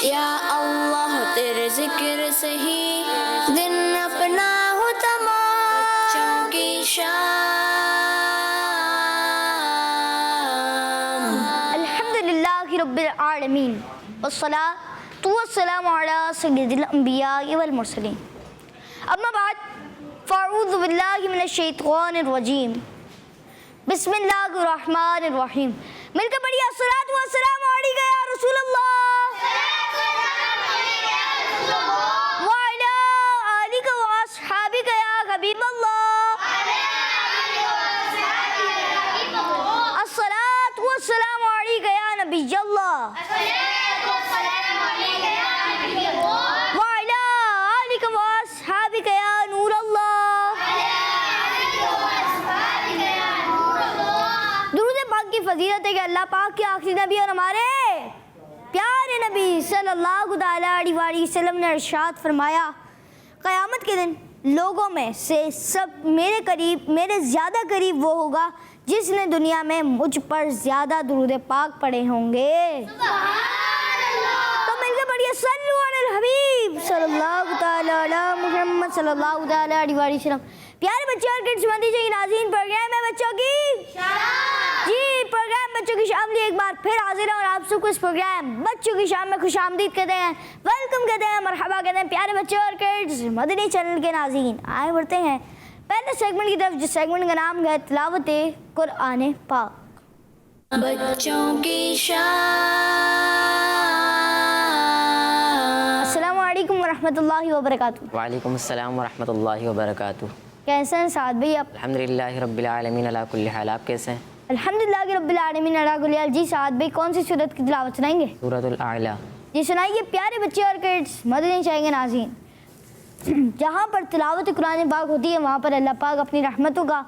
या अल्लाह तेरे जिक्र से ही दिन अपना हो तमाम बच्चों की शाम। अल्हम्दुलिल्लाहि रब्बिल आलमीन वस्सलातु वस्सलामु अला सय्यिदिल अंबिया वल मुरसलीन। अम्मा बाद फ़अऊज़ु बिल्लाहि मिनश शैतानिर रजीम। बिस्मिल्लाहिर रहमानिर रहीम। मिलकर पढ़िए अस्सलातु वस्सलामु अलैका या रसूलल्लाह व अला आलिका व अस्हाबिका या हबीबल्लाह। अस्सलातु वस्सलामु अलैका या नबियल्लाह व अला आलिका व अस्हाबिका या नूरल्लाह। दुरूद पाक की फजीलत है कि अल्लाह पाक के आखिरी नबी और हमारे प्यारे नबी सल्लल्लाहु अलैहि वसल्लम ने इरशाद फरमाया, क़यामत के दिन लोगों में से सब मेरे करीब, मेरे ज़्यादा करीब वो होगा जिसने दुनिया में मुझ पर ज़्यादा दुरूद पाक पढ़े होंगे। तो मिलकर पढ़िए सल्लु अलल हबीब सल्लल्लाहु तआला अला मुहम्मद सल्लल्लाहु तआला अलैहि वसल्लम। प्यारे बच्चों और किड्स मंदी जी नाज़रीन, प्रोग्राम है बच्चों की जी प्रोग्राम बच्चों की शाम लिए एक बार फिर हाजिर है और आप सबको इस प्रोग्राम बच्चों की शाम में खुशामदीद कहते हैं, वेलकम कहते हैं, मरहबा कहते हैं। प्यारे बच्चों और किड्स मदनी चैनल के नाज़रीन, आए बढ़ते हैं पहले सेगमेंट की तरफ, जिस सेगमेंट का नाम है तिलावत कुरान पाक। बच्चों की शाम। अस्सलामु अलैकुम वरहमतुल्लाहि वबरकातुहू। वालेकुम अस्सलाम वरहमतुल्लाहि वबरकातुहू। कैसे हैं साद भाई आप? अल्हम्दुलिल्लाहि रब्बिल आलमीन अला कुल्ली हाल। आप कैसे हैं? अल्हम्दुलिल्लाहि रब्बिल आलमीन अला कुल्ली हाल। जी साद भाई कौन सी सूरत की तिलावत सुनाएंगे? सूरतुल आला। जी सुनाइए प्यारे बच्चे और किड्स मदनी चाहेंगे नाज़रीन। जहाँ पर तिलावत कुरान पाक होती है वहाँ पर अल्लाह पाक अपनी रहमतों का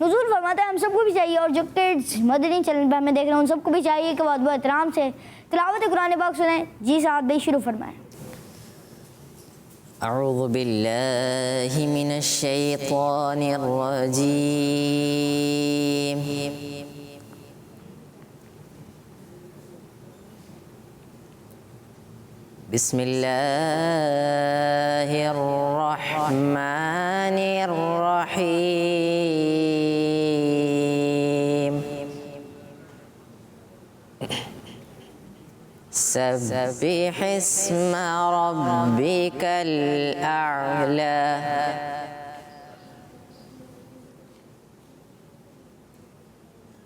नुज़ूल फरमाता है। हम सबको भी चाहिए और जो किड्स मदनी चैनल पर हमें देख रहे हैं उन सबको भी चाहिए कि बहुत बहुत एहतराम से तिलावत कुरान पाक सुनाएं। जी साहब भाई शुरू फरमाएं। अऊज़ु बिल्लाहि मिनश शैतानिर रजीम। बिस्मिल्लाहिर रहमानिर रहीम। सब्बिह इस्म रब्बिकल अअला।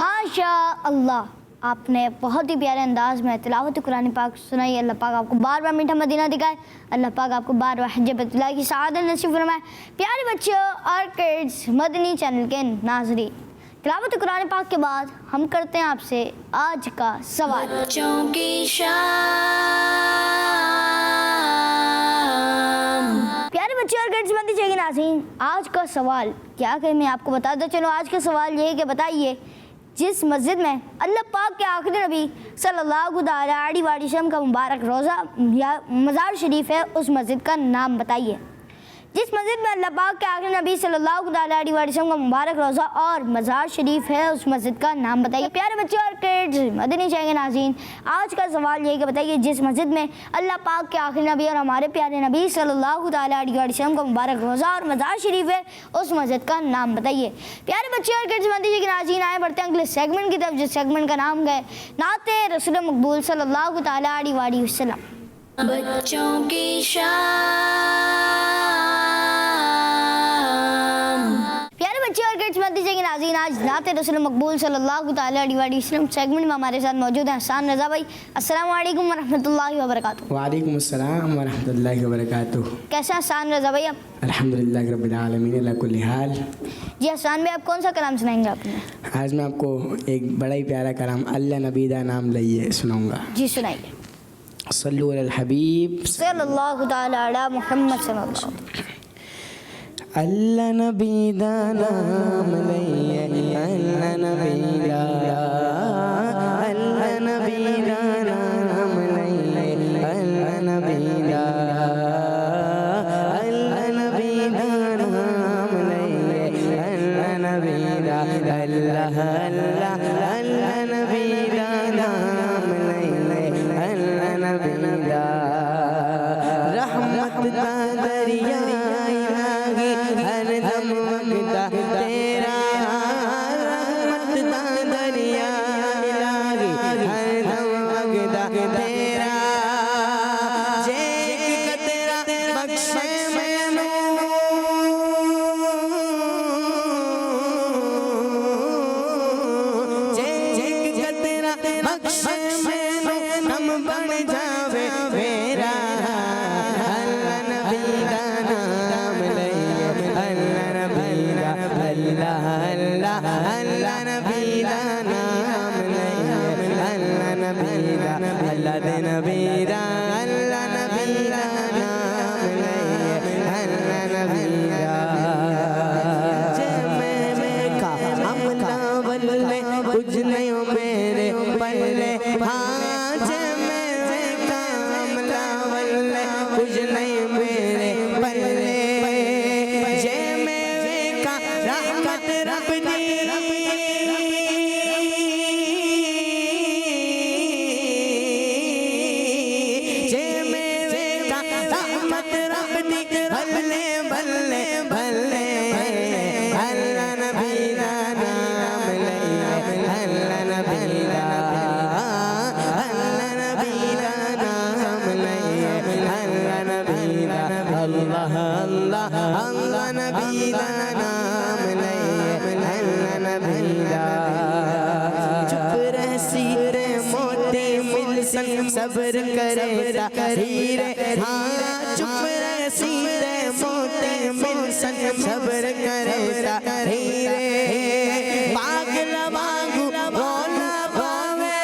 माशा अल्लाह, आपने बहुत ही प्यारे अंदाज में तिलावत कुरान पाक सुनाई। अल्लाह पाक आपको बार बार मीठा मदीना दिखाए। अल्लाह पाक आपको बार बार हज बैतुल्लाह की सआदत नसीब फरमाए। प्यारे बच्चों और किड्स, मदनी चैनल के नाज़रीन, तिलावत कुरान पाक के बाद हम करते हैं आपसे आज का सवाल। बच्चों की शाम। प्यारे बच्चों और किड्स, मदनी चाहिए नाज़रीन, आज का सवाल क्या कहें मैं आपको बता दूं। चलो, आज का सवाल ये है कि बताइए, जिस मस्जिद में अल्लाह पाक के आखिरी नबी सल्लल्लाहु अलैहि वसल्लम का मुबारक रोज़ा या मज़ार शरीफ है, उस मस्जिद का नाम बताइए। जिस मस्जिद में अल्लाह पाक के आखिरी नबी सल्लल्लाहु अलैहि वसल्लम का मुबारक रोज़ा और मज़ार शरीफ है, उस मस्जिद का नाम बताइए। प्यारे बच्चों और किड्स, मदनी चाहिए नाज़रीन, आज का सवाल ये कि बताइए, जिस मस्जिद में अल्लाह पाक के आखिरी नबी और हमारे प्यारे नबी सल्लल्लाहु अलैहि वसल्लम का मुबारक रोज़ा और मज़ार शरीफ है, उस मस्जिद का नाम बताइए। प्यारे बच्चों और किड्स, मदनी चाहिए नाज़रीन, आए बढ़ते हैं अगले सेगमेंट की तरफ, जिस सेगमेंट का नाम है नाते रसूल मकबूल सल्लल्लाहु अलैहि वसल्लम। बच्चों की शाम। प्यारे बच्चे और किड्स, मत दीजिए नाज़रीन, आज नाते रसूल मकबूल सल्लल्लाहु अलैहि वसल्लम सेगमेंट में हमारे साथ मौजूद हैं हसन रज़ा भाई। अस्सलाम वालेकुम वरहमतुल्लाहि वबरकातुहू। वालेकुम अस्सलाम वरहमतुल्लाहि वबरकातुहू। कैसे हैं हसन रज़ा भाई आप? अल्हम्दुलिल्लाह रब्बिल आलमीन अला कुल्ली हाल। जी हसन भाई, आप कौन सा कलाम सुनाएंगे आपने? आज मैं आपको एक बड़ा ही प्यारा कलाम अल्लाह नबी दा नाम लइए सुनाऊंगा। जी सुनाइए। सल्लु अलल हबीब सल्लल्लाहु तआला अला मुहम्मद सल्लल्लाहु अल्लाह नबी दा नाम लइए, अल्लाह नबी दा, अल्लाह नबी दा नाम लइए, अल्लाह नबी दा, अल्लाह नबी दा नाम लइए, अल्लाह नबी दा, अल्लाह अल्लाह अल्लाह नबी दा नाम लइए, अल्लाह नबी दा, रहमत दा दरिया हर दम वगदा तेरा, रहमत दा दरिया लागी हर दम वगदा तेरा, जे तेरा बख्शे मैनू, जे तेरा बख्शे मैनू हम बन जावे मेरा, अल्लाह नबी दा नाम लइए, अल्लाह नबी दा, अल्लाह अल्लाह अल्लाह नबी दा नाम लइए, अल्लाह नबी दा, अल्लाह दे नबी दा, अल्लाह नबी दा नाम लइए, अल्लाह नबी दा, जे मैं का अमला वल्ले कुछ नहीं मेरे पल्ले, हाँ जे मैं का अमला वल्ले कुछ नहीं मेरे पल्ले, जे मैं का रहमत रब दी, जे मैं का रहमत रब दी, बल्ले बल्ले बल्ले, अल्लाह नबी दा नाम लइए, अल्लाह नबी दा, अल्लाह नबी दा नाम लइए, अल्लाह नबी दा, अल्लाह अल्लाह अल्लाह नबी दा नाम लइए, अल्लाह नबी दा, चुप रह सीरे मोती मिलसन सब्र करे हीरे, हाँ चुप रह सीरे मोती मिलसन सब्र करे हीरे, पागल वांगू रोना पावे,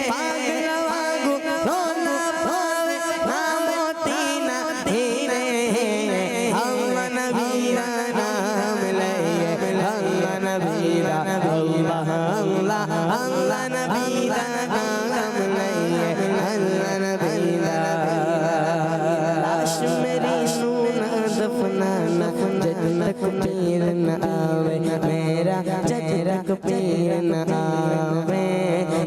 पागल वांगू रोना पावे, ना मोती ना हीरे, अल्लाह नबी दा नाम लइए, अल्लाह नबी दा, अल्लाह अल्लाह अल्लाह नबी दा नाम लइए अल्लाह नबी दा लाश मेरी नू ना दफनाना जद तक पीर न आवे मेरा जद तक पीर न आवे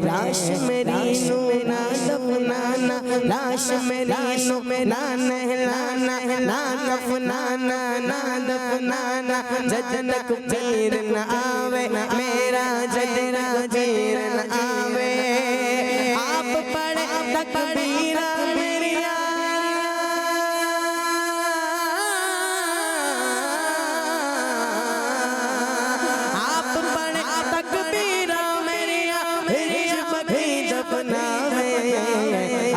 लाश मेरी नू ना दफनाना लाश मेरी नू ना नहलाना ना दफनाना ना दफनाना जद तक पीर न आवे मेरा जद तक पीर न आवे आप पढ़े तकबीरा मेरी आप पढ़े तकबीरा मेरी भी दफनावे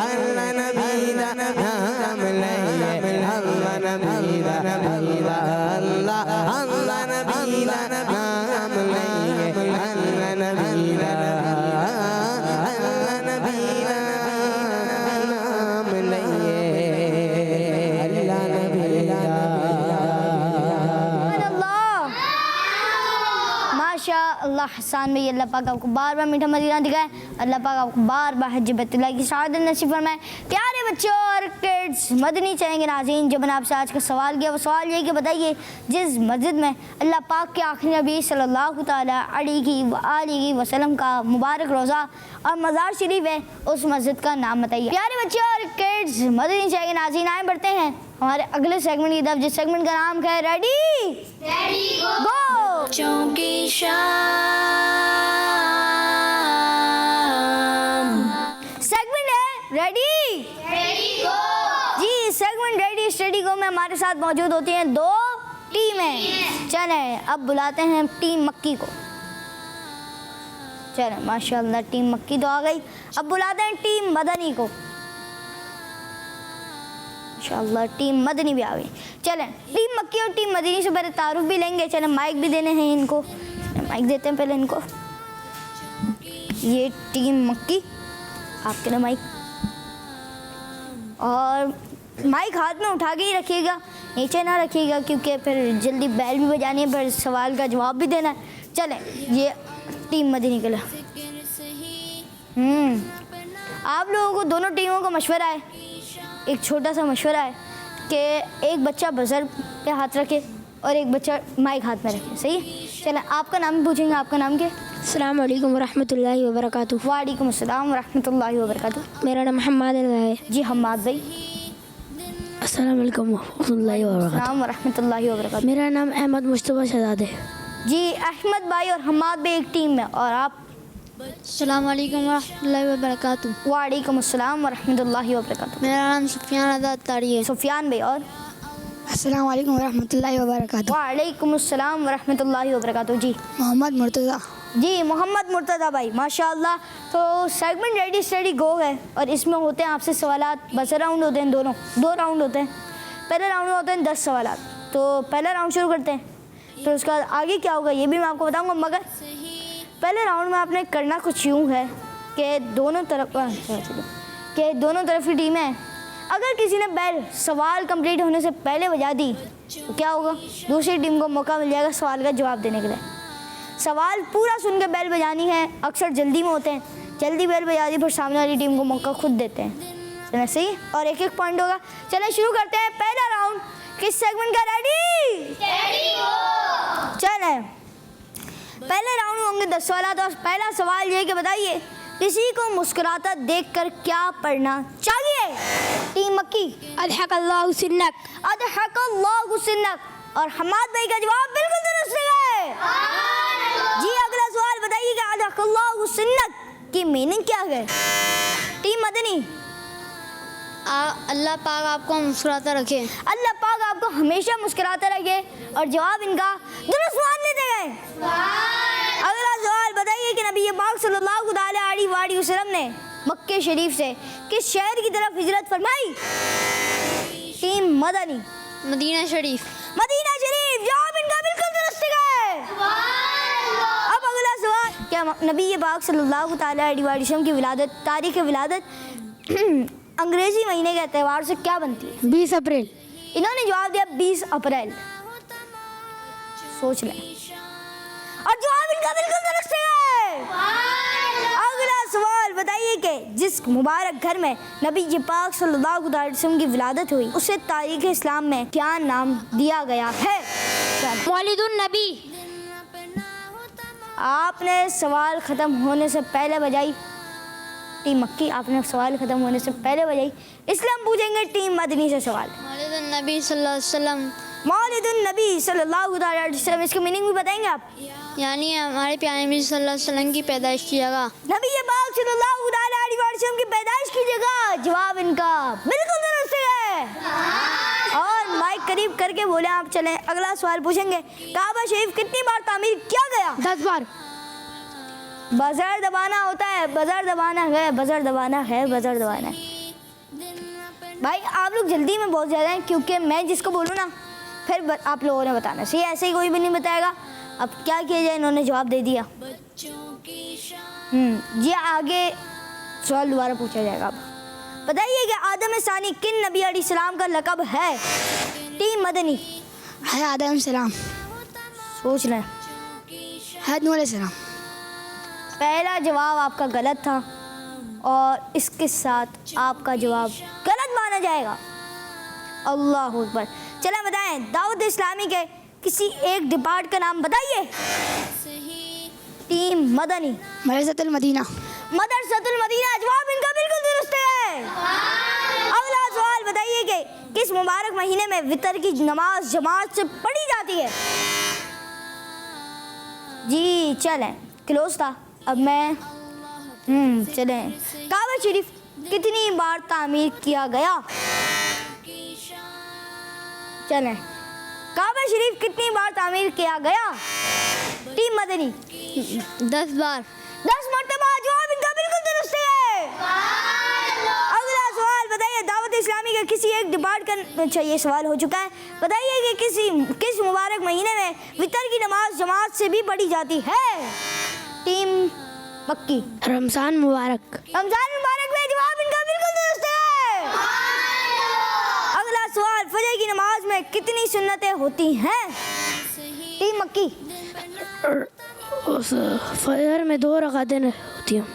अल्लाह नबी दा नाम लइए अल्लाह नबी दा अल्लाह अल्लाह नबी दा नाम लइए अल्लाह नबी दा अल्लाह नबी दा नाम लइए अल्लाह नबी दा माशा अल्लाह हसन भाई, अल्लाह पाक आपको बार बार मीठा मदीना दिखाए, अल्लाह पाक आपको बार बार हज बैतुल्लाह की सआदत नसीब फरमाए। प्यारे बच्चों और किड्स, मदनी चैनल के नाज़रीन, जो मैंने आपसे आज का सवाल किया वो सवाल ये कि बताइए जिस मस्जिद में अल्लाह पाक के आखिरी नबी सल्लल्लाहु ताला अलैहि वसल्लम का मुबारक रोज़ा और मज़ार शरीफ है, उस मस्जिद का नाम बताइए। प्यारे बच्चों और किड्स, मदनी चैनल के नाज़रीन, आए बढ़ते हैं हमारे अगले सेगमेंट की तरफ, जिस सेगमेंट का नाम है रेडी गो। बच्चों की शाम सेगमेंट है रेडी गो। जी, सेगमेंट रेडी स्टडी गो में हमारे साथ मौजूद होती हैं दो टीमें। चले अब बुलाते हैं टीम मक्की को। चले माशाल्लाह टीम मक्की तो आ गई। अब बुलाते हैं टीम मदनी को। माशाल्लाह टीम मदनी भी आ गई। चलें टीम मक्की और टीम मदनी से पहले तारुफ भी लेंगे। चलें माइक भी देने हैं इनको, माइक देते हैं पहले इनको। ये टीम मक्की, आपके ना माइक, और माइक हाथ में उठा के ही रखिएगा, नीचे ना रखिएगा क्योंकि फिर जल्दी बैल भी बजानी है, फिर सवाल का जवाब भी देना है। चलें ये टीम मदनी के लिए आप लोगों को दोनों टीमों का मशवरा है, एक छोटा सा मशवरा है कि एक बच्चा बजर पे हाथ रखे और एक बच्चा माइक हाथ में रखे, सही है? चलें आपका नाम पूछेंगे, आपका नाम क्या? अस्सलाम वालेकुम वरहमतुल्लाहि वबरकातुहू। वालेकुम अस्सलाम वरहमतुल्लाहि वबरकातुहू। मेरा नाम हम्माद है। जी हम्माद भाई। अस्सलाम वालेकुम वरहमतुल्लाहि वबरकातुहू। अस्सलाम वरहमतुल्लाहि वबरकातुहू। मेरा नाम अहमद मुस्तफ़ा शहजाद है। जी अहमद भाई और हम्माद भाई एक टीम में, और आप? अस्सलाम वालेकुम वरहमतुल्लाहि वबरकातुहू। वालेकुम अस्सलाम वरहमतुल्लाहि वबरकातुहू। मेरा नाम सुफियान आज़ाद तारी है। सुफियान भाई, और? अस्सलाम वालेकुम वरहमतुल्लाहि वबरकातुहू। वालेकुम अस्सलाम वरहमतुल्लाहि वबरकातुहू। जी मोहम्मद मुर्तज़ा। जी मोहम्मद मुर्तज़ा भाई, माशाल्लाह। तो सेगमेंट रेडी स्टडी गो है और इसमें होते हैं आपसे सवालात, बस राउंड होते हैं, दोनों दो राउंड होते हैं। पहले राउंड में होते हैं 10 सवालात, तो पहला राउंड शुरू करते हैं। फिर उसका आगे क्या होगा ये भी मैं आपको बताऊंगा, मगर पहले राउंड में आपने करना कुछ यूँ है कि दोनों तरफ की टीमें, अगर किसी ने बैल सवाल कंप्लीट होने से पहले बजा दी तो क्या होगा, दूसरी टीम को मौका मिल जाएगा सवाल का जवाब देने के लिए। सवाल पूरा सुन के बैल बजानी है, अक्सर जल्दी में होते हैं, जल्दी बैल बजा दी फिर सामने वाली टीम को मौका खुद देते हैं, चलें सही, और एक एक पॉइंट होगा। चलें शुरू करते हैं पहला राउंड। किस सेगमेंट का? रेडी चलें पहले राउंड में होंगे 10 सवाल। तो पहला सवाल ये कि बताइए किसी को मुस्कुराता देखकर क्या पढ़ना चाहिए? टीम मक्की। अल्हक़ल्लाहु सिन्नक। अल्हक़ल्लाहु सिन्नक। और हम्माद भाई का जवाब बिल्कुल दुरुस्त है। जी अगला सवाल बताइए कि अल्हक़ल्लाहु सिन्नक की मीनिंग क्या है? टीम मदनी। अल्लाह पाक आपको मुस्कुराता रखे। अल्लाह पाक आपको हमेशा मुस्कुराता रखे, और जवाब इनका दुरुस्त मान लेते गए। अगला सवाल बताइए कि नबी पाक सल्लल्लाहु अलैहि वसल्लम ने मक्के शरीफ से किस शहर की तरफ हिजरत फरमाई? टीम मदनी। मदीना शरीफ। मदीना शरीफ, जवाब इनका बिल्कुल दुरुस्त है। अब अगला सवाल, क्या नबी पाक सल्लल्लाहु अलैहि वसल्लम की विलादत, तारीख विलादत अंग्रेजी महीने के त्यौहार से क्या बनती है? 20 अप्रैल। इन्होंने जवाब दिया 20 अप्रैल। सोच लें, और जवाब इनका बिल्कुल दुरुस्त है। जिस मुबारक घर में नबी जी पाक सल्लल्लाहु अलैहि वसल्लम की विलादत हुई उसे तारीख इस्लाम में क्या नाम दिया गया है? मौलिदुन नबी। आपने सवाल ख़त्म होने से पहले बजाई टीम मक्की, आपने सवाल ख़त्म होने से पहले बजाई, इसलिए हम पूछेंगे टीम मदनी से सवाल। मौलिदुन नबी सल्लल्लाहु अलैहि वसल्लम, मौलिदुन नबी सल्लल्लाहु अलैहि वसल्लम, इसके मीनिंग भी बताएंगे आप? यानी हमारे प्यारे नबी सल्लल्लाहु अलैहि वसल्लम की पैदाइश की जगह। नबी पाक सल्लल्लाहु अलैहि वसल्लम की पैदाइश की जगह, जवाब इनका बिल्कुल दुरुस्त है। और माइक करीब करके बोले आप। चलें अगला सवाल पूछेंगे। काबा शरीफ कितनी बार तामीर किया गया? 10 बार। बजर दबाना होता है, बजर दबाना है, बजर दबाना है, बजर दबाना है। भाई आप लोग जल्दी में बहुत ज़्यादा हैं, क्योंकि मैं जिसको बोलूँ ना फिर आप लोगों ने बताना। सही ऐसे ही कोई भी नहीं बताएगा। अब क्या किया जाए, इन्होंने जवाब दे दिया। जी आगे सवाल दोबारा पूछा जाएगा। अब बताइए कि आदम सानी किन नबी अलैहिस्सलाम का लक़ब है? टीम मदनी। है आदम सलाम। सोच लें। है नूह अलैहिस्सलाम। पहला जवाब आपका गलत था और इसके साथ आपका जवाब गलत माना जाएगा। अल्लाह अकबर। चलें बताएं, दावत इस्लामी के किसी एक डिपार्ट का नाम बताइए। टीम मदनी। मदरसतुल मदीना। मदरसतुल मदीना, जवाब इनका बिल्कुल दुरुस्त है। अगला सवाल बताइए कि किस मुबारक महीने में वितर की नमाज जमात से पढ़ी जाती है? जी चलें, क्लोज था। अब मैं चलें, काबा शरीफ कितनी बार तामीर किया गया? चलें, काबा शरीफ कितनी बार तामीर किया गया? टीम मदनी। 10 बार। 10 मरतबा, जवाब इनका बिल्कुल दुरुस्त है। अगला सवाल बताइए, दावत इस्लामी के किसी एक डिपार्ट का, अच्छा ये सवाल हो चुका है। बताइए कि किस मुबारक महीने में वितर की नमाज जमात से भी पढ़ी जाती है? टीम मक्की। रमज़ान मुबारक। रमजान मुबारक में, जवाब इनका बिल्कुल दुरुस्त है। अगला सवाल, फजर की नमाज में कितनी सुन्नतें होती हैं? टीम मक्की। उस फजर में 2 रकातें होती हैं।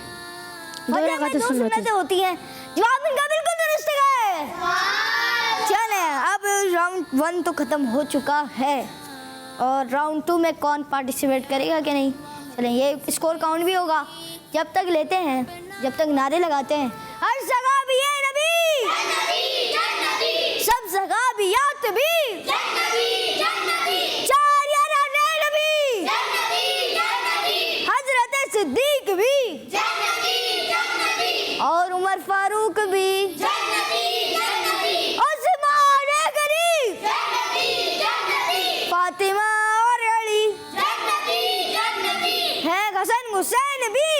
2 रकातें सुन्नतें होती हैं, जवाब इनका बिल्कुल दुरुस्त है। चलें अब राउंड 1 तो ख़त्म हो चुका है और राउंड 2 में कौन पार्टिसिपेट करेगा कि नहीं? चलें ये स्कोर काउंट भी होगा। जब तक लेते हैं, जब तक नारे लगाते हैं, हर जगह भी है नबी, सब जगह भी याद भी, चार यारा नबी, हजरत सिद्दीक भी, और उमर फारूक भी, उस्मान गनी, फातिमा और अली, है हसन हुसैन भी,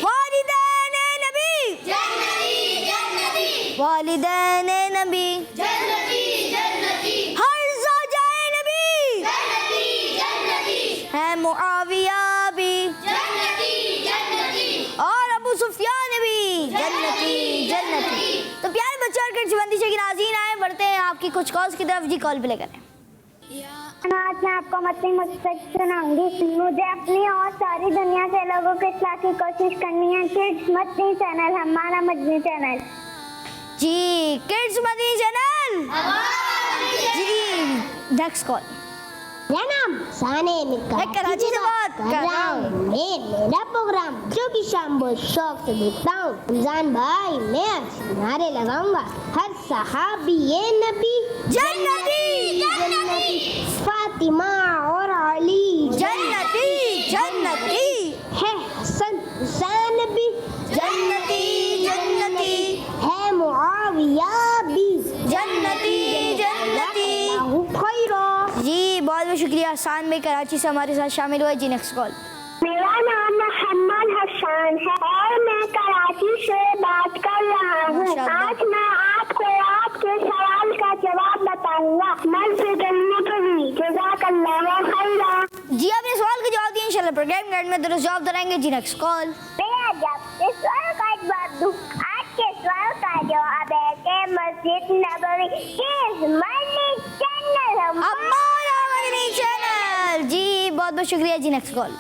वालिदैन नबी, वालिदैन नबी, हर ज़ौजाए नबी, है मुआविया भी, और अबू सुफियान भी, जन्नती जन्नती। तो प्यारे बच्चों और किड्स के नाज़रीन आए, बढ़ते हैं आपकी कुछ कॉल्स की तरफ। जी कॉल प्ले करें। आज मैं आपको मदनी मुस्तक सुनाऊंगी। मुझे अपनी और सारी दुनिया के लोगों को इस्लाह की कोशिश करनी है। किड्स मदनी चैनल हमारा मदनी चैनल। जी किड्स मदनी चैनल। जी नेक्स्ट कॉल। मेरा नाम साने मैं कराची से बात कर रहा हूँ। मेरा प्रोग्राम जो कि शाम बहुत शौक से देखता हूँ। रमजान भाई मैं आज नारे लगाऊंगा। हर सहाबी ये नबी जन्नती जन्नती, फातिमा और अली जन्नती जन्नती, है हसन हुसैन भी जन्नती जन्नती, है मुआविया भी जन्नती जन्नती। जी बहुत बहुत शुक्रिया हसन भाई कराची से हमारे साथ शामिल हुए। जी नेक्स्ट कॉल। मेरा नाम मोहम्मद हसन है और मैं कराची से बात कर रहा हूँ। माशाअल्लाह। आज मैं आपको आपके सवाल का जवाब बताऊंगा। मन से जन्नती जज़ाकल्लाहु खैरा। जी आपने सवाल का जवाब दिया, इंशाल्लाह प्रोग्राम गाइड में दुरुस्त जवाब कराएंगे। जी नेक्स्ट कॉल। मैं जब इस सवाल का जवाब दूं, आज के सवाल का जवाब है कि मस्जिद नबवी किस मदनी चैनल हमारा मदनी चैनल। जी बहुत बहुत शुक्रिया। जी नेक्स्ट कॉल।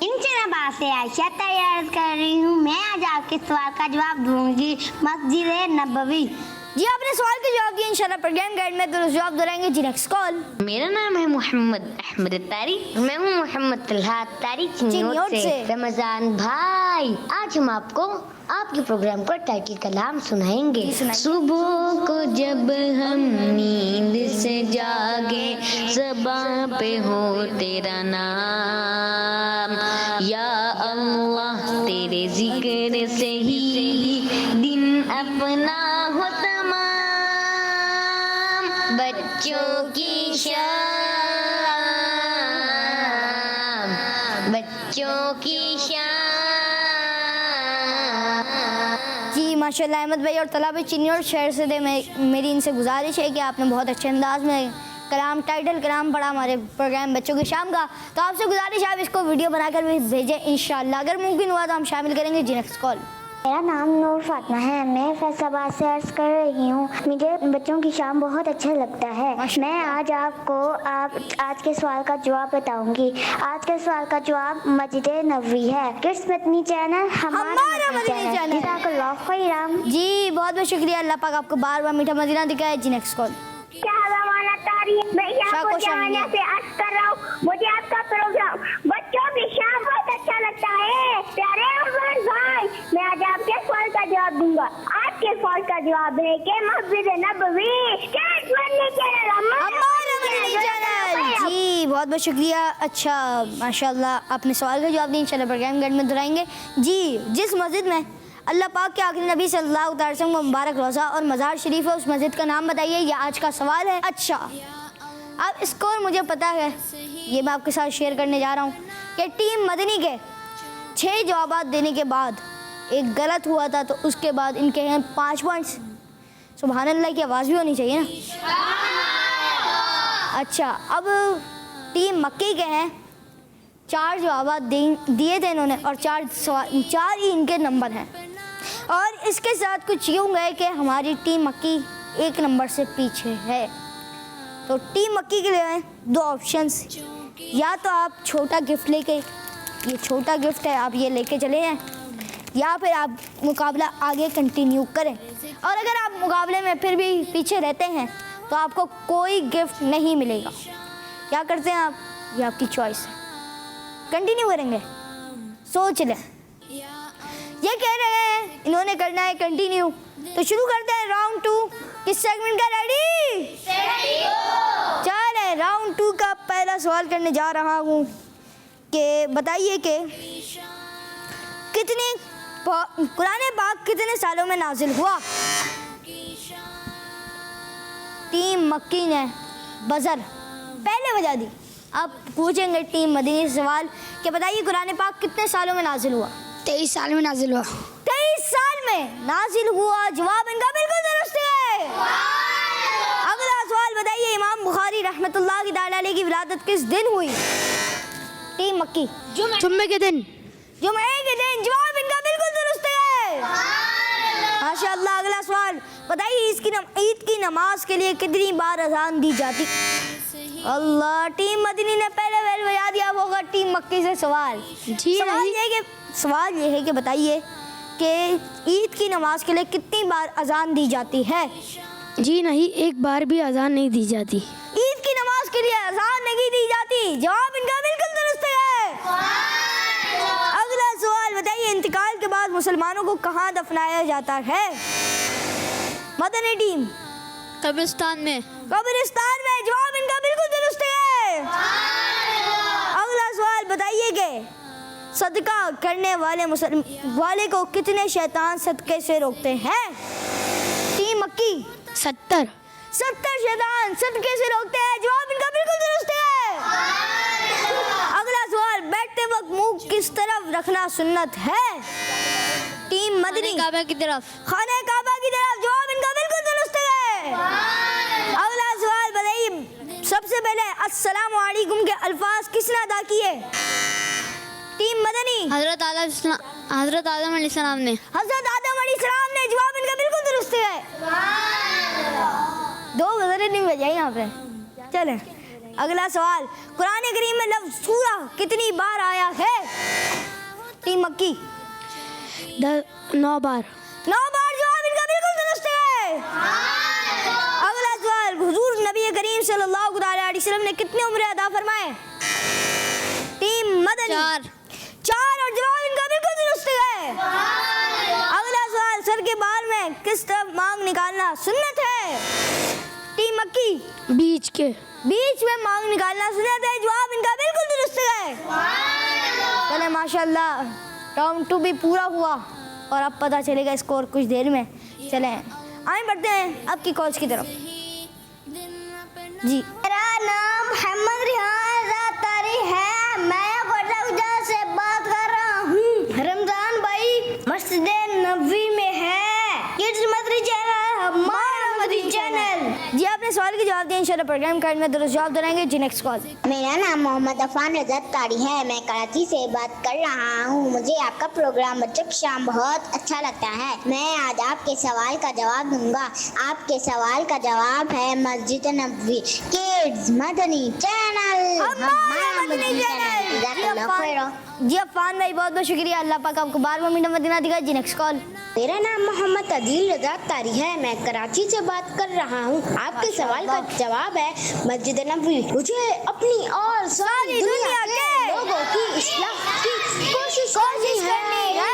इनसे नबाज से आयशा तैयार कर रही हूँ। मैं आज आपके सवाल का जवाब दूंगी। मस्जिद नबवी। जी आपने सवाल का जवाब दिया। इंशाल्लाह प्रोग्राम गाइड में दुरुस्त जवाब दोहराएंगे। जी नेक्स्ट कॉल। मेरा नाम है मोहम्मद अहमद तारी। मैं हूँ मोहम्मद तलहा तारी चिन्योट से। रमजान भाई, आज हम आपको आपके प्रोग्राम का टाइटल कलाम सुनाएंगे। सुबह को जब हम नींद से जागे, ज़बां पे हो तेरा नाम, या अल्लाह तेरे जिक्र से ही दिन अपना हो तमाम। बच्चों की शाम, बच्चों की शाम। जी माशाल्लाह अहमद भाई और तला भाई चिन्योट शहर से थे। मेरी इनसे गुजारिश है कि आपने बहुत अच्छे अंदाज में कलाम टाइटल कलाम पढ़ा हमारे प्रोग्राम बच्चों की शाम का। तो आपसे गुजारिश है आप इसको वीडियो बनाकर भी भेजें इंशाल्लाह। अगर मुमकिन हुआ तो हम शामिल करेंगे। जी नेक्स्ट कॉल। मेरा नाम नूर फातिमा है। मैं फैसलाबाद से अर्ज कर रही हूँ। मुझे बच्चों की शाम बहुत अच्छा लगता है। मैं आज आपको आज के सवाल का जवाब बताऊंगी। आज के सवाल का जवाब मस्जिद नबवी है। किड्स मदनी चैनल हमारा मदनी चैनल। जज़ाकल्लाह खैरन। जी बहुत बहुत शुक्रिया। अल्लाह पाक आपको बार बार मीठा मदीना दिखाए। जी नेक्स्ट कॉल। मैं आपको जमाना से अर्ज कर रहा हूँ। मुझे आपका प्रोग्राम बच्चों की शाम बहुत अच्छा लगता है। प्यारे अहमद भाई, मैं आज आपके सवाल का जवाब दूंगा। आपके सवाल का जवाब है कि मस्जिद नबवी किड्स मदनी चैनल हमारा मदनी चैनल। जी बहुत बहुत शुक्रिया। अच्छा माशाल्लाह आपने सवाल का जवाब दिया। इंशाल्लाह प्रोग्राम गाइड में दोहराएंगे। जी जिस मस्जिद में अल्लाह पाक के आखिरी नबी सल्लल्लाहु अलैहि वसल्लम का मुबारक रोज़ा और मज़ार शरीफ है, उस मस्जिद का नाम बताइए। ये आज का सवाल है। अच्छा अब स्कोर मुझे पता है, ये मैं आपके साथ शेयर करने जा रहा हूँ कि टीम मदनी के 6 जवाब देने के बाद एक गलत हुआ था, तो उसके बाद इनके हैं 5 पॉइंट्स। सुभान अल्लाह की आवाज़ भी होनी चाहिए ना। अच्छा अब टीम मक्की के हैं। 4 जवाब दिए थे इन्होंने और 4 ही इनके नंबर हैं। और इसके साथ कुछ यूँ है कि हमारी टीम मक्की 1 नंबर से पीछे है। तो टीम मक्की के लिए हैं 2 ऑप्शंस। या तो आप छोटा गिफ्ट लेके, ये छोटा गिफ्ट है, आप ये लेके चले जाएं, या फिर आप मुकाबला आगे कंटिन्यू करें। और अगर आप मुकाबले में फिर भी पीछे रहते हैं तो आपको कोई गिफ्ट नहीं मिलेगा। क्या करते हैं आप, ये आपकी चॉइस है। कंटिन्यू करेंगे, सोच लें। ये कह रहे हैं इन्होंने करना है कंटिन्यू, तो शुरू करते हैं राउंड 2। किस सेगमेंट का रेडी? चले राउंड 2 का पहला सवाल करने जा रहा हूँ कि बताइए कि कुरान पाक कितने सालों में नाजिल हुआ? टीम मक्की ने बजर पहले बजा दी। अब पूछेंगे टीम मदनी से सवाल कि बताइए कुरान पाक कितने सालों में नाजिल हुआ? 23 साल में नाजिल हुआ। 23 साल में नाजिल हुआ। जवाब इनका बिल्कुल दुरुस्त है। अगला सवाल बताइए इमाम बुखारी रहमतुल्लाह की ताला की विलादत किस दिन हुई? टीम मक्की जुम्मे के दिन। जुम्मे के दिन। जवाब इनका बिल्कुल दुरुस्त है। माशाअल्लाह। अगला सवाल बताइए ईद की नमाज के लिए कितनी बार अजान दी जाती? अल्लाह, टीम मदनी ने पहले बेल बजा दिया होगा टीम मक्की से सवाल। सवाल ये है कि बताइए कि ईद की नमाज के लिए कितनी बार अजान दी जाती है? जी नहीं, एक बार भी अजान नहीं दी जाती। ईद की नमाज के लिए अजान नहीं दी जाती। जवाब इनका बिल्कुल दुरुस्त है। अगला सवाल बताइए इंतकाल के बाद मुसलमानों को कहाँ दफनाया जाता है? मदनी टीम कब्रिस्तान में। कब्रिस्तान में। जवाब इनका बिल्कुल दुरुस्त है। अगला सवाल बताइए कि सदका करने वाले को कितने शैतान सदके से रोकते हैं? टीम मक्की 70 शैतान सदके से रोकते हैं। जवाब इनका बिल्कुल दुरुस्त है। अगला सवाल बैठते वक्त मुंह किस तरफ रखना सुन्नत है? टीम मदनी काबा की तरफ। खाने काबा की तरफ। जवाब इनका बिल्कुल दुरुस्त है। अगला सवाल बताइए सबसे पहले अस्सलाम वालेकुम के अल्फाज किसने अदा किए? टीम मदनी हजरत आदम अलैहिस्सलाम ने। हजरत आदम अलैहिस्सलाम ने। जवाब इनका बिल्कुल दुरुस्त है। 2 बजरे नहीं बजाई यहाँ पे। चले अगला सवाल, कुरान करीम में लफ्ज़ सूरा कितनी बार आया है? टीम मक्की 9 बार। 9 बार। जवाब इनका बिल्कुल दुरुस्त है। अगला सवाल, हुजूर नबी करीम सल्लल्लाहु अलैहि वसल्लम ने कितनी उम्र अदा फरमाए? टीम मदनी 4 और जवाब इनका बिल्कुल दुरुस्त है। अगला सवाल, सर के बाल में किस तरफ मांग निकालना सुन्नत है? टीम मक्की बीच में मांग निकालना सुन्नत है। जवाब इनका बिल्कुल दुरुस्त है। चले माशाल्लाह, राउंड 2 भी पूरा हुआ और अब पता चलेगा स्कोर कुछ देर में। चलें आगे बढ़ते हैं आपकी कॉलेज की तरफ। जी, मेरा नाम मोहम्मद रिहान तारी है। मैं कोटा से बात कर रहा हूँ। रमजान भाई मस्जिद नबवी में है। किड्स मदरी चैनल हमारा मदरी चैनल। जी, आपने सवाल के जवाब दिए। इंशाल्लाह प्रोग्राम कार्ड में दुरुस्त जवाब देंगे। जी, नेक्स्ट कॉल। मेरा नाम मोहम्मद अफान रज़ा तारी है। मैं कराची से बात कर रहा हूँ। मुझे आपका प्रोग्राम बच्चों की शाम बहुत अच्छा लगता है। मैं आज आपके सवाल का जवाब दूंगा। आपके सवाल का जवाब है मस्जिद नबवी किड्स मदनी चैनल हमारा मदनी चैनल। जी अफान भाई बहुत बहुत शुक्रिया। अल्लाह पाक आपको 12वां मीटर मदीना दिखाए। जी, नेक्स्ट कॉल। मेरा नाम मोहम्मद अदील रज़ा तारी है। मैं कराची से बात कर रहा हूँ। आपके सवाल का जवाब है मस्जिद नबवी। मुझे अपनी और सारी दुनिया के लोगों की इस्लाह की कोशिश करनी है।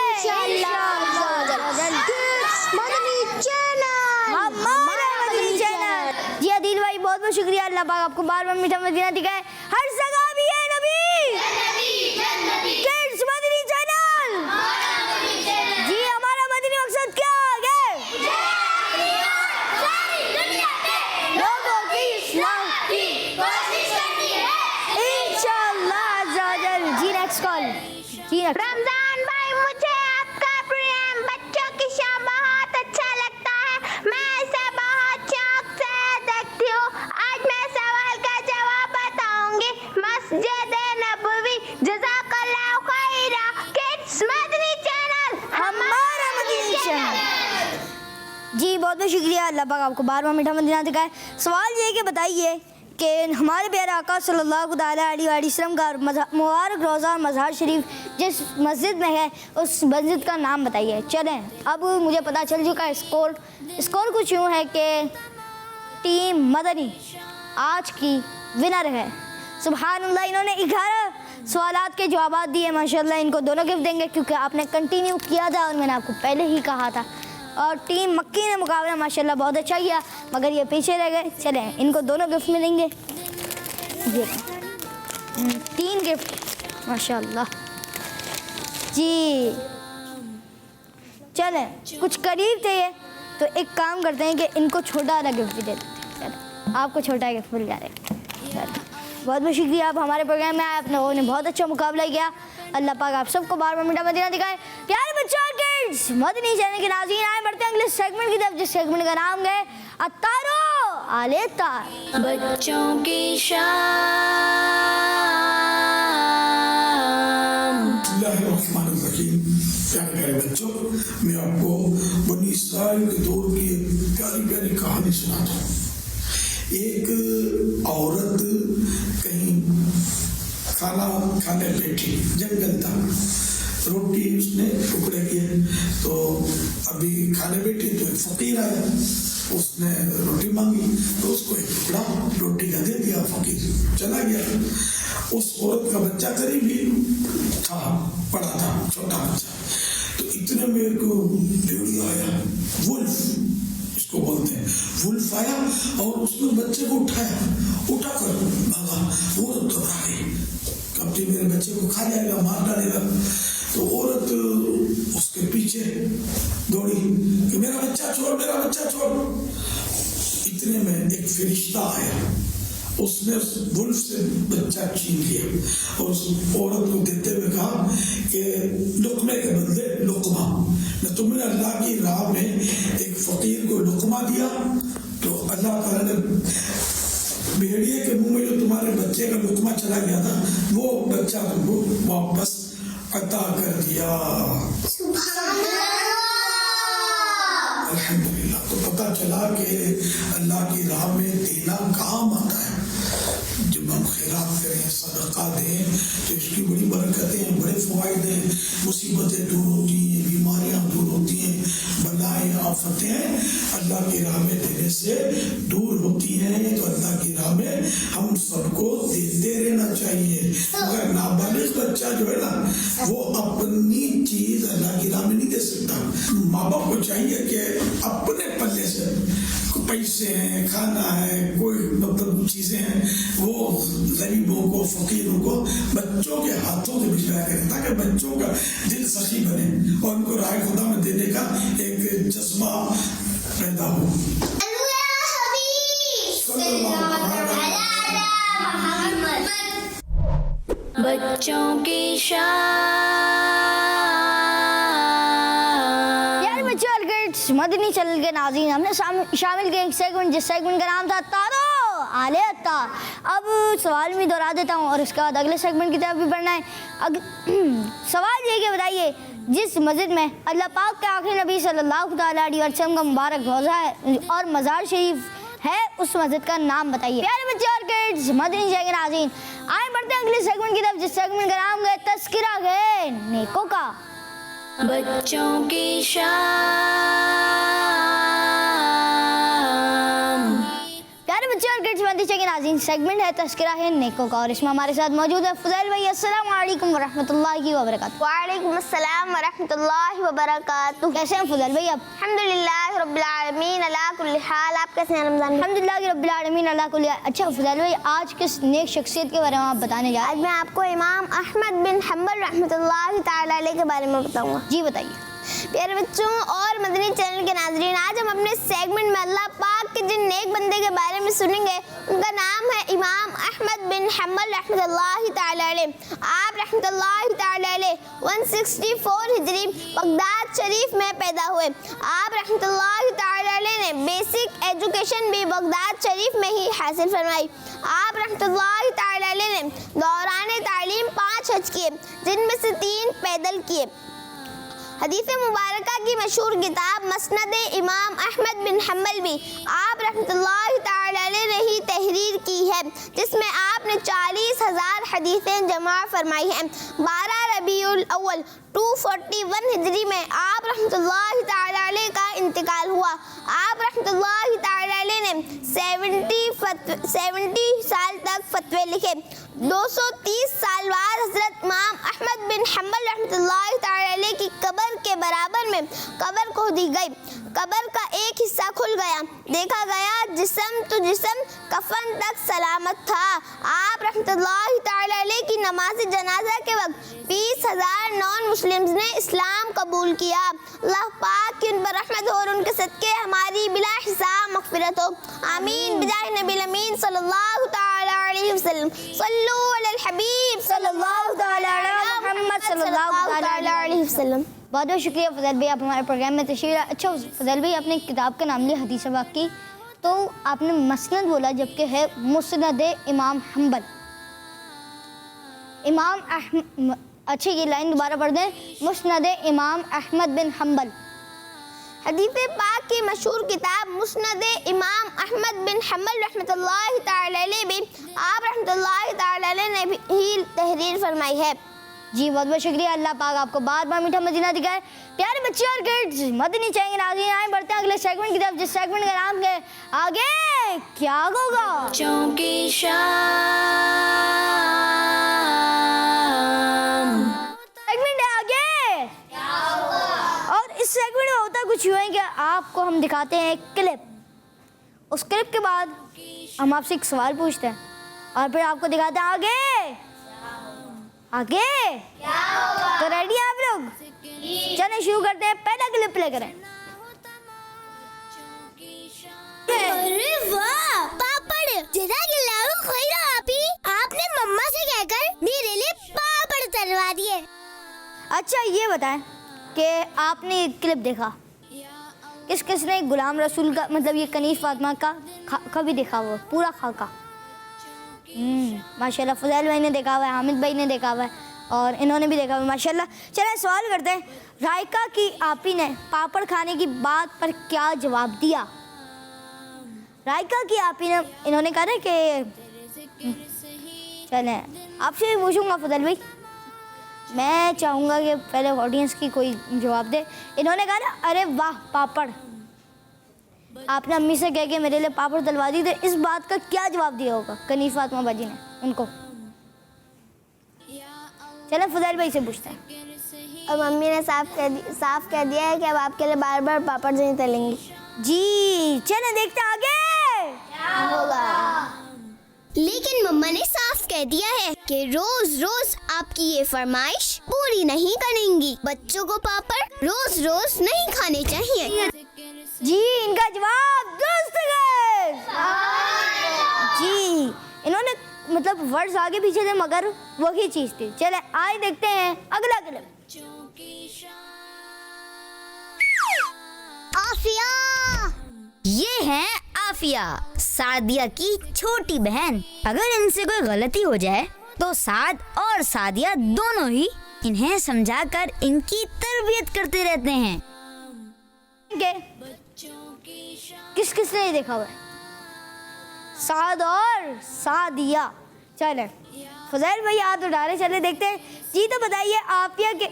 जी अदील भाई बहुत बहुत शुक्रिया। अल्लाह पाक आपको 12वां मीटर मदीना दिखाए। हर जगह भी है नबी किड्स मदनी चैनल। जी, हमारा मदनी मकसद क्या है? लोगों की इस्लाह की कोशिश करनी है इंशाअल्लाह अज़्ज़ा। जी, नेक्स्ट कॉल। जी, रमजान भाई, मुझे आपका प्रोग्राम बच्चों की शाम बहुत अच्छा लगता है। मैं इसे बहुत शौक से देखती हूँ। आज मैं सवाल का जवाब बताऊंगी। मस्जिद नबवी जज़ाकल्लाहु खैरा किड्स मदनी चैनल हमारा मदनी चैनल। जी, बहुत बहुत शुक्रिया। अल्लाह पाक आपको 12वां मीठा मदीना दिखाए। सवाल ये कि बताइए कि हमारे प्यारे आका सल्लल्लाहु अलैहि वसल्लम का मुबारक रोज़ा और मज़ार शरीफ जिस मस्जिद में है उस मस्जिद का नाम बताइए। चलें, अब मुझे पता चल चुका है स्कोर कुछ यूँ है कि टीम मदनी आज की विनर है। सुभानअल्लाह, इन्होंने 11 सवालात के जवाब दिए। माशाल्लाह, इनको दोनों गिफ्ट देंगे क्योंकि आपने कंटिन्यू किया था और मैंने आपको पहले ही कहा था। और टीम मक्की ने मुकाबला माशाल्लाह बहुत अच्छा किया, मगर ये पीछे रह गए। चलें, इनको दोनों गिफ्ट मिलेंगे। ये 3 गिफ्ट माशाल्लाह। जी, चलें, कुछ करीब थे ये, तो एक काम करते हैं कि इनको छोटा वाला गिफ्ट भी दे देते हैं। चलें, आपको छोटा गिफ्ट मिल जाएगा। बहुत बहुत शुक्रिया, आप हमारे प्रोग्राम में आए। अपने लोगों ने बहुत अच्छा मुकाबला किया। अल्लाह पाक आप सबको 12वां मीठा मदीना दिखाए। प्यारे बच्चों किड्स मदनी चैनल के नाज़रीन, आए बढ़ते हैं अगले सेगमेंट की तरफ, जिस सेगमेंट का नाम है अतारो आले तार। बच्चों की शाम। प्यारे प्यारे बच्चों, मैं आपको बनी इस्राइल के दौर की प्यारी प्यारी कहानी सुनाता हूँ। एक औरत कहीं खाना खाने बैठी, जंगल था, रोटी उसने टुकड़े किए, तो अभी खाने बैठी तो एक फकीर आया, उसने रोटी मांगी तो उसको एक टुकड़ा रोटी का दे दिया, फकीर चला गया। उस औरत का बच्चा करीब ही था, बड़ा था, छोटा बच्चा। तो इतने मेरे को भेड़िया आया, वुल्फ इसको बोलते हैं, वुल्फ आया और उसने बच्चे को उठाकर भागा। वो तो घबरा गई, कब तो मेरे बच्चे को खा जाएगा, मार डालेगा। तो औरत उसके पीछे दौड़ी कि मेरा बच्चा छोड़, मेरा बच्चा छोड़। इतने में एक फरिश्ता आया, उसने उस वुल्फ से बच्चा छीन लिया और उस औरत को देते हुए कहा कि लुकमे के बदले लुकमा। न तुमने अल्लाह की राह में एक फकीर को लुकमा दिया तो अल्लाह ताला ने भेड़िए के मुंह में जो तुम्हारे बच्चे का लुकमा चला गया था वो बच्चा तुमको वापस अता कर दिया। अल्हम्दुलिल्लाह। तो पता पता चला कि अल्लाह की राह में देना काम आता है। जब हम खैरात करें, सदका दें, तो इसकी बड़ी बरकतें हैं, बड़े फ़वाइद हैं। मुसीबतें दूर होती हैं, बीमारियां दूर होती हैं, बलाएं आफतें अल्लाह की राह में देने से दूर होती हैं। तो अल्लाह की राह में हम सबको देते रहना चाहिए। मगर नाबालिग बच्चा जो है ना, वो अपनी चीज़ अल्लाह की राह में नहीं दे सकता। माँ बाप को चाहिए कि अपने पल्ले से पैसे हैं, खाना है, कोई मतलब चीज़ें हैं, वो गरीबों को, फकीरों को बच्चों के हाथों से भिजवाया करें, ताकि बच्चों का दिल सखी बने और उनको राह खुदा में देने का एक जज्बा पैदा हो। बच्चों की मदनी चैनल के नाज़रीन, हमने शामिल किया एक सेगमेंट, जिस सेगमेंट का नाम था तारो आले अत्तार। अब सवाल भी दोहरा देता हूँ और उसके बाद अगले सेगमेंट की तरफ भी बढ़ना है। सवाल ये कि बताइए, जिस मस्जिद में अल्लाह पाक के आखिरी नबी सल्लल्लाहु अलैहि वसल्लम का मुबारक रोज़ा है और मज़ार शरीफ है, उस मस्जिद का नाम बताइए। प्यारे बच्चे और किड्स, मदनी चैनल के नाज़रीन, आए बढ़ते हैं अगले सेगमेंट की तरफ, जिस सेगमेंट का नाम है तज़किरा है नेकों का। बच्चों की प्यारे बच्चे और किड्स, मदनी चैनल के नाज़रीन, सेगमेंट है तज़किरा है नेकों का और इसमें हमारे साथ मौजूद है फुज़ैल भाई। अस्सलाम वालेकुम व रहमतुल्लाहि व बरकातुहू। वालेकुम अस्सलाम व रहमतुल्लाहि व बरकातुहू। कैसे हैं फुज़ैल भाई आप? अल्हम्दुलिल्लाह रब्बिल आलमीन अला कुल्ली हाल। आप कैसे हैं रमज़ान? अल्हम्दुलिल्लाह रब्बिल आलमीन अला कुल्ली हाल। अच्छा फुज़ैल भाई, आज किस नेक शख्सियत के बारे में आप बताने जा रहे हैं? आज मैं आपको इमाम अहमद बिन हम्बल रहमतुल्लाहि ताला अलैह के बारे में बताऊंगा। जी बताइए। प्यारे बच्चों और मदनी चैनल के नाज़रीन, आज हम अपने सेगमेंट में अल्लाह पाक के जिन नेक बंदे के बारे में सुनेंगे, उनका नाम है इमाम अहमद बिन हम्बल रहमतुल्लाहि ताला अलैह। आप रहमतुल्लाहि ताला अलैह 164 हिजरी बगदाद शरीफ में पैदा हुए। आप रहमतुल्लाहि ताला अलैह ने बेसिक एजुकेशन भी बगदाद शरीफ में ही हासिल फरमाई। आप रहमतुल्लाहि ताला अलैह ने दौरान तालीम 5 हज किए, जिनमें से 3 पैदल किए। हदीस मुबारका की मशहूर किताब मसनद इमाम अहमद बिन हम्बल भी आप रहमतुल्लाहि ताला अलैह ने ही तहरीर की है, जिसमें आपने 40,000 हदीसें जमा फरमाई हैं। 12 रबीउल अव्वल 241 हिजरी में आप रहमतुल्लाहि ताला अलैह का इंतकाल हुआ। आप रहमतुल्लाहि ताला अलैह ने 70 साल तक फतवे लिखे। 230 साल बाद हजरत इमाम अहमद बिन हम्बल रहमतुल्लाहि ताला अलैह की कब्र के बराबर में कब्र खोदी गई। कब्र का एक हिस्सा खुल गया, देखा गया जिस्म तो जिस्म कफन तक सलामत था। आप रहमतुल्लाहि ताला अलैह की नमाज जनाजा के वक्त 20,000 नॉन मुस्लिम्स ने इस्लाम कबूल किया। अल्लाह पाक की उन पर रहमत हो और उनके सदके हमारी बिला हिसाब मग़फ़िरत हो। आमीन बिजाह नबी अमीन सल्लल्लाहु ताला अलैहि वसल्लम। सल्लु अलल हबीब सल्लल्लाहु ताला अलैहि मुहम्मद सल्लल्लाहु ताला अलैहि वसल्लम। बहुत बहुत शुक्रिया फज़ल भाई, आप हमारे प्रोग्राम में तशरीफ़। अच्छा फज़ल भाई, आपने किताब का नाम लिया हदीस पाक की, तो आपने मसनद बोला, जबकि है मुस्नद इमाम हम्बल। इमाम अहमद, अच्छी ये लाइन दोबारा पढ़ दें, मुस्नद इमाम अहमद बिन हम्बल। हदीस पाक की मशहूर किताब मुस्नद इमाम अहमद बिन हम्बल रहमतुल्लाहि ताला अलैह भी आप रहमतुल्लाहि ताला अलैह ने ही तहरीर फरमाई है। जी बहुत बहुत शुक्रिया। अल्लाह पाक आपको बार बार मीठा मदीना दिखाए। प्यारे बच्चे और किड्स, मदनी चैनल नाज़रीन, आए बढ़ते हैं अगले सेगमेंट की तरफ, जिस सेगमेंट का नाम है आगे क्या होगा। बच्चों की सेगमेंट है आगे क्या होगा, और इस सेगमेंट में होता कुछ यूँ है कि आपको हम दिखाते हैं एक क्लिप। उस क्लिप के बाद हम आपसे एक सवाल पूछते हैं और फिर आपको दिखाते हैं आगे आगे क्या होगा। तो रेडी हैं आप लोग? चलें शुरू करते हैं। पहला क्लिप प्ले करें। अरे वाह पापड़, जज़ाकल्लाहु खैरा आपी, आपने मम्मा से कहकर मेरे लिए पापड़ तलवा दिए। अच्छा ये बताएं कि आपने ये क्लिप देखा, किस किस ने गुलाम रसूल का, मतलब ये कनीज़ फातिमा का कभी देखा हुआ पूरा खाका? माशाल्लाह फज़ैल भाई ने देखा हुआ है, हामिद भाई ने देखा हुआ है और इन्होंने भी देखा हुआ है माशाल्लाह। चलिए सवाल करते हैं, रायका की आपी ने पापड़ खाने की बात पर क्या जवाब दिया? रायका की आप इन्होंने कहा ना कि चलें आपसे भी पूछूंगा फजल भाई, मैं चाहूँगा कि पहले ऑडियंस की कोई जवाब दे। इन्होंने कहा ना अरे वाह पापड़, आपने अम्मी से कह के मेरे लिए पापड़ तलवा दी, तो इस बात का क्या जवाब दिया होगा कनीज़ फातिमा बाजी ने उनको? चलें फजल भाई से पूछते हैं। और मम्मी ने साफ कह दिया है कि अब आपके लिए बार बार पापड़ नहीं तलेंगी। जी चलें देखते हैं आगे क्या होगा। लेकिन मम्मा ने साफ कह दिया है कि रोज रोज आपकी ये फरमाइश पूरी नहीं करेंगी। बच्चों को पापड़ रोज रोज नहीं खाने चाहिए। जी इनका जवाब दुरुस्त है। जी इन्होंने मतलब वर्ड्स आगे पीछे थे मगर वही चीज थी। चले आए देखते हैं अगला क्लिप। आफिया, ये है आफिया, सादिया की छोटी बहन। अगर इनसे कोई गलती हो जाए तो साद और सादिया दोनों ही इन्हें समझाकर इनकी तरबियत करते रहते हैं। किस किसने नहीं देखा हुआ है? साद और सादिया। चले फजैल भाई हाथ उठा रहे, चले देखते हैं। जी तो बताइए आफिया के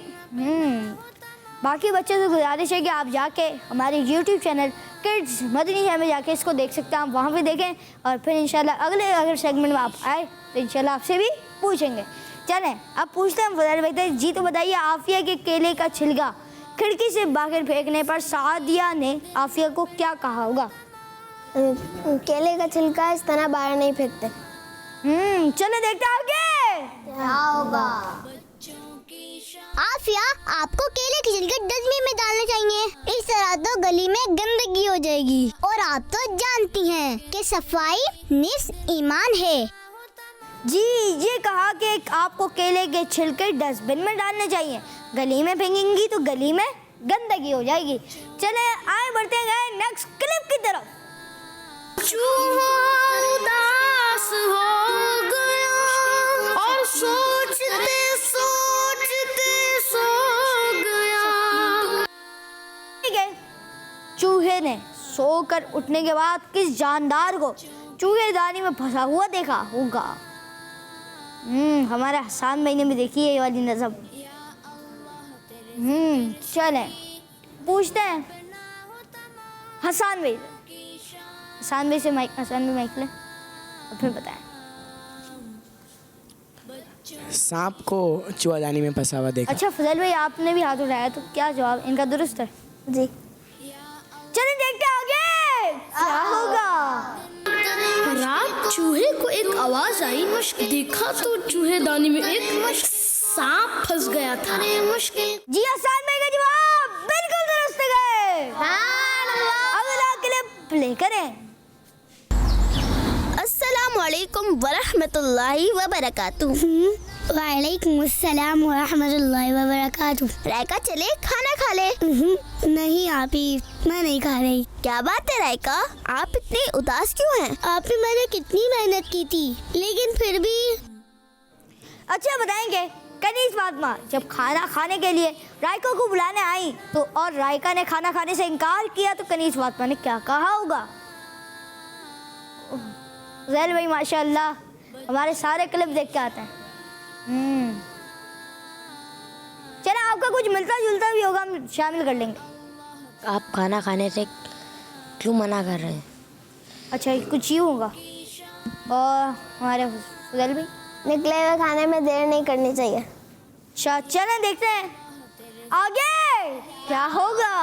बाकी बच्चों से गुजारिश है कि आप जाके हमारे YouTube चैनल किड्स मदनी है में जाके इसको देख सकते हैं। आप वहाँ पे देखें और फिर इंशाल्लाह अगले सेगमेंट में आप आए तो इंशाल्लाह आपसे भी पूछेंगे। चलें अब पूछते हैं फजैल भाई से। जी तो बताइए आफिया के केले का छिलका खिड़की से बाहर फेंकने पर सादिया ने आफिया को क्या कहा होगा? केले का छिलका इस तरह बाहर नहीं फेंकते। चलो देखते हैं आगे क्या होगा। आफिया, आपको केले के छिलके डस्टबिन में डालने चाहिए। इस तरह तो गली में गंदगी हो जाएगी और आप तो जानती हैं कि सफाई निस्फ ईमान है। जी ये कहा कि आपको केले के छिलके डस्टबिन में डालने चाहिए, गली में फेंकेंगी तो गली में गंदगी हो जाएगी। चले आए बढ़ते हैं नेक्स्ट क्लिप की तरफ। चूहा उदास हो गया और सोचते सोचते सो गया। ठीक है, चूहे ने सोकर उठने के बाद किस जानदार को चूहेदानी में फंसा हुआ देखा होगा? हमारे हसन भाई ने भी देखी है ये वाली नज़म। चलें पूछते हैं हसन भाई से हसन भाई माइक लें और फिर बताएं। सांप को चूहादानी में फंसा हुआ देखा। अच्छा फजल भाई आपने भी हाथ उठाया, तो क्या जवाब इनका दुरुस्त है? जी चलें देखते हैं आगे क्या होगा। रात चूहे को एक आवाज आई, देखा तो चूहेदानी में एक सांप फंस गया था। जी हसन भाई का जवाब बिल्कुल दुरुस्त है। अगला क्लिप प्ले करें। अस्सलामुअलैकुम वरहमतुल्लाहि वबरकातुहू। वालेकुम अस्सलाम वरहमतुल्लाहि वबरकातुहू। रायका चले खाना खा ले। नहीं आपी, मैं नहीं खा रही। क्या बात है रायका, आप इतने उदास क्यों हैं? आपी मैंने कितनी मेहनत की थी लेकिन फिर भी। अच्छा बताएंगे कनीज़ फातिमा जब खाना खाने के लिए रायका को बुलाने आई तो और रायका ने खाना खाने से इनकार किया तो कनीज़ फातिमा ने क्या कहा होगा? ज़ैल भाई माशाल्लाह हमारे सारे क्लिप देख के आते हैं। चलो आपका कुछ मिलता जुलता भी होगा, हम शामिल कर लेंगे। आप खाना खाने से क्यों मना कर रहे हैं? अच्छा कुछ ही होगा। और हमारे ज़ैल भाई निकले हुए खाने में देर नहीं करनी चाहिए। अच्छा चलें देखते हैं आगे क्या होगा।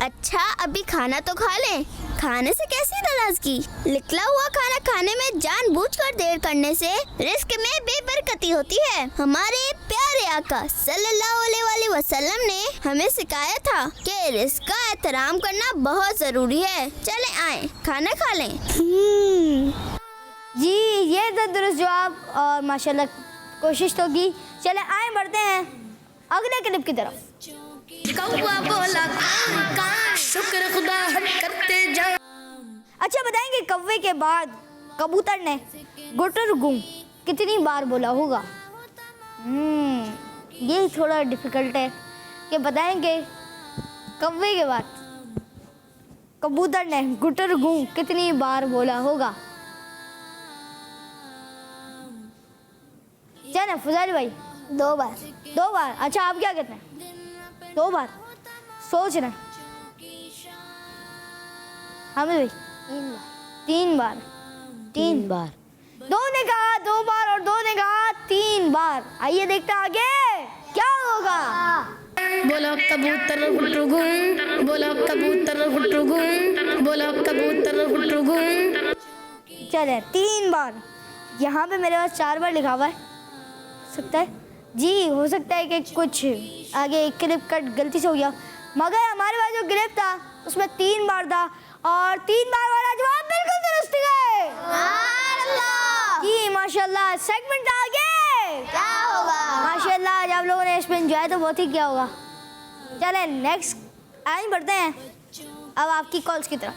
अच्छा अभी खाना तो खा लें, खाने से कैसी नाराजगी? निकला हुआ खाना खाने में जानबूझकर देर करने से रिस्क में बेबरकती होती है। हमारे प्यारे आका सल्लल्लाहु अलैहि वसल्लम ने हमें सिखाया था कि रिस्क का एहतराम करना बहुत जरूरी है। चले आए खाना खा लें। जी ये तो दुरुस्त जवाब और माशाल्लाह कोशिश तो की। चले आए बढ़ते हैं अगले क्लिप की तरफ। कौवा बोला शुक्र खुदा करते जा। अच्छा बताएंगे कौवे के बाद कबूतर ने गुटर गुम कितनी बार बोला होगा? ये थोड़ा डिफिकल्ट है कि बताएंगे कौवे के बाद कबूतर ने गुटर गूं कितनी बार बोला होगा? क्या ना फुजाइल भाई? 2 बार। 2 बार। अच्छा आप क्या कहते हैं? 2 बार सोच रहे हैं। हामिद भाई? 3 बार। 3 बार। 2 ने कहा 2 बार और 2 ने कहा 3 बार। आइए देखते हैं आगे क्या होगा। बोला कबूतर गुटरगुन, बोला कबूतर गुटरगुन, बोला कबूतर गुटरगुन। चले 3 बार। यहाँ पे मेरे पास 4 बार लिखा हुआ है। सकता है जी, हो सकता है कि कुछ आगे क्लिप कट गलती से हो गया, मगर हमारे पास जो क्लिप था उसमें 3 बार था और 3 बार वाला जवाब बिल्कुल दुरुस्त है। जी माशाल्लाह। सेगमेंट आगे क्या होगा? माशाल्लाह आज आप लोगों ने इसमें एंजॉय तो बहुत ही किया होगा। चलें नेक्स्ट आगे बढ़ते हैं अब आपकी कॉल्स की तरफ।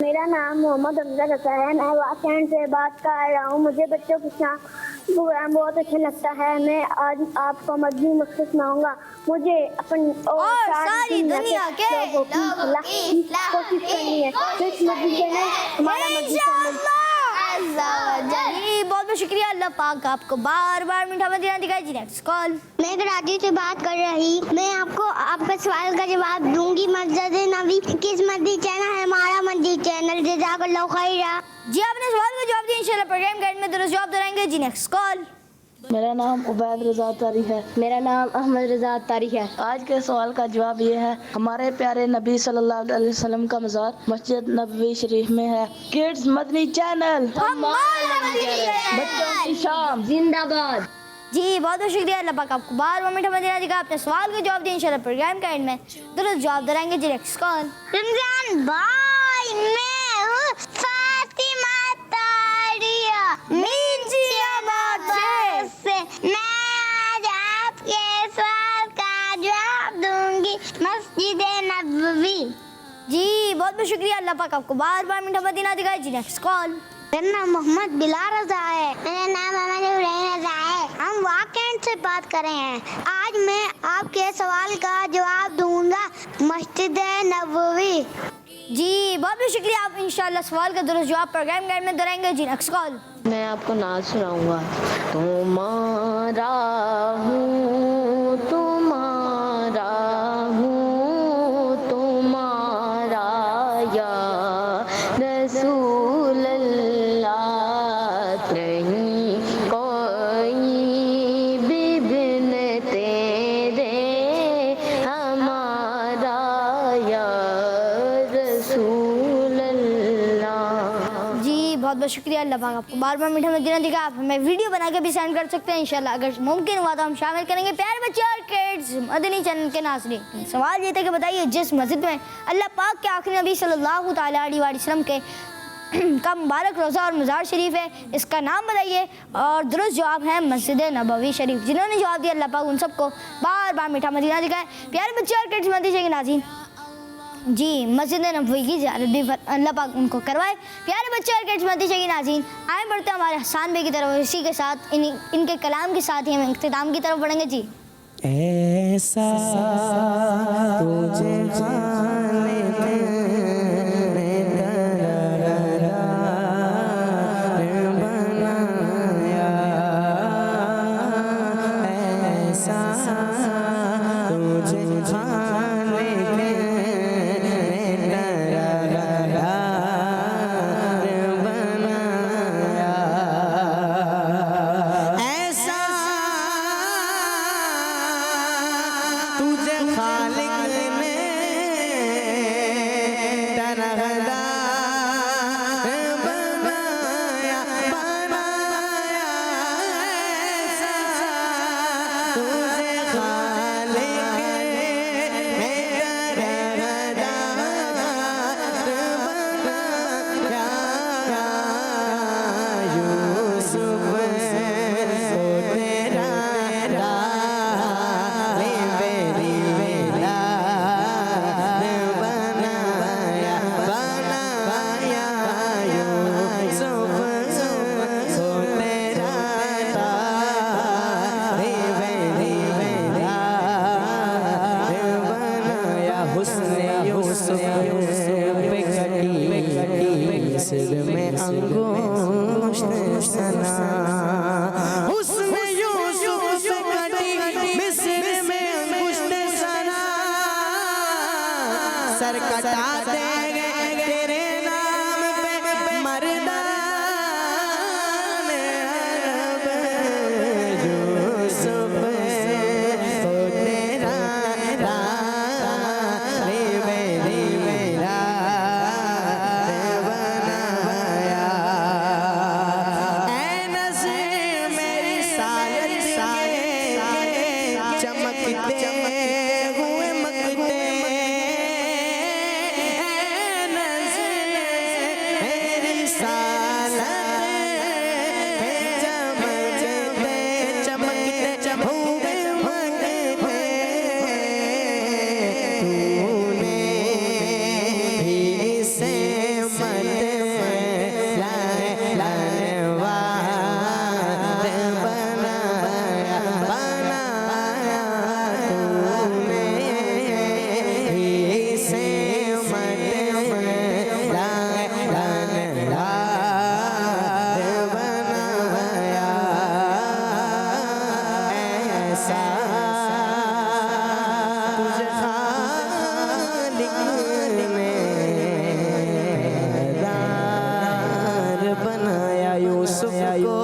मेरा नाम मोहम्मद अफजल रजा है। मैं वाकैंड से बात कर रहा हूँ। मुझे बच्चों के साथ प्रोग्राम बहुत अच्छा लगता है। मैं आज आपको मजहबी मकसद सुनाऊंगा। मुझे अपनी और सारी दुनिया के लोगों की कोशिश करनी है। तो इस मस्जिद में हमारा मस्जिद जी बहुत बहुत शुक्रिया। अल्लाह पाक आपको बार बार मीठा मदीना दिखाए। जी नेक्स्ट कॉल। मैं कराची से बात कर रही। मैं आपको आपका सवाल का जवाब दूंगी। मस्जिद नबी किस मस्जिद चैनल है? हमारा मस्जिद चैनल। जज़ाकल्लाहु खैरा। जी आपने सवाल का जवाब दिया। इंशाल्लाह प्रोग्राम गाइड में दुरुस्त जवाब दोहराएंगे। जी नेक्स्ट कॉल। मेरा नाम उबैद रज़ा तारी है। मेरा नाम अहमद रजा तारी है। आज के सवाल का जवाब ये है, हमारे प्यारे नबी सल्लल्लाहु अलैहि वसल्लम का मज़ार मस्जिद नबवी शरीफ में है। किड्स मदनी चैनल, बच्चों की शाम जिंदाबाद। जी बहुत बहुत शुक्रिया। अल्लाह पाक आपको बार बार मीठा मदीना दिखा। आपने सवाल का जवाब दिया। इंशाल्लाह प्रोग्राम गाइड में दुरुस्त जवाब दोहराएंगे। जी नेक्स्ट कॉल। रमजान भाई मैं हूँ फातिमा तारिया मिर्जियाबाद से। मैं आज आपके सवाल का जवाब दूंगी। मस्जिद नबवी। जी बहुत बहुत शुक्रिया। अल्लाह पाक आपको बार बार मीठा मदीना दिखाए। जी नेक्स्ट कॉल। मेरा नाम मोहम्मद बिलाल रजा है। मेरा नाम अहमद हुसैन रजा है। हम वाकैंड से बात कर रहे हैं। आज मैं आपके सवाल का जवाब दूंगा। मस्जिद नबवी। जी बहुत बहुत शुक्रिया। आप इंशाल्लाह सवाल का दुरुस्त जवाब प्रोग्राम गाइड में दोहराएंगे। जी नेक्स्ट कॉल। मैं आपको नाच सुनाऊंगा। तुम्हारा हूँ, तुम्हारा हूँ, तुम्हारा या रसूल अल्लाह। नहीं कोई बिबिन तेरे हमारा या रसूल अल्लाह। जी बहुत बहुत शुक्रिया। अल्लाह पाक आपको बार बार मीठा मदीना दिखा। आप हमें वीडियो बना के भी सेंड कर सकते हैं। इंशाल्लाह अगर मुमकिन हुआ तो हम शामिल करेंगे। प्यारे बच्चे और किड्स मदनी चैनल के नाज़रीन, सवाल ये था कि बताइए जिस मस्जिद में अल्लाह पाक के आखिरी नबी सल्लल्लाहु ताला अलैहि वसल्लम के का मुबारक रोज़ा और मज़ार शरीफ है, इसका नाम बताइए। और दुरुस्त जवाब है मस्जिद नबवी शरीफ। जिन्होंने जवाब दिया अल्लाह पाक उन सबको बार बार मीठा मदीना दिखाए। प्यारे बच्चे और किड्स मदनी चैनल के नाज़रीन, जी मस्जिद नबवी की ज़ियारत भी अल्लाह पाक उनको करवाए। प्यारे बच्चे और किड्स मदनी चैनल के नाज़रीन, आए बढ़ते हैं हमारे हसान भाई की तरफ। इसी के साथ इनके कलाम के साथ ही हम इख्तिताम की तरफ बढ़ेंगे। जी ऐसा तुझे खाने बनाया, ऐसा तुझे खाने बनाया, ऐसा तुझे खालिक ने करता देंगे तेरे नाम पे मर्दान अरब यूसुफ को तेरा बनाया। ऐ नज़र मेरी सायत चमकते हुए मकते, मेरी सालत चमकते चमकते हुए मकते, तूने ही इसे मत लाने वाले बनाया बनाया, तूने ही इसे मत लाने वाले बनाया। ऐसा तुझे खालिक ने दार बनाया यूसुफ को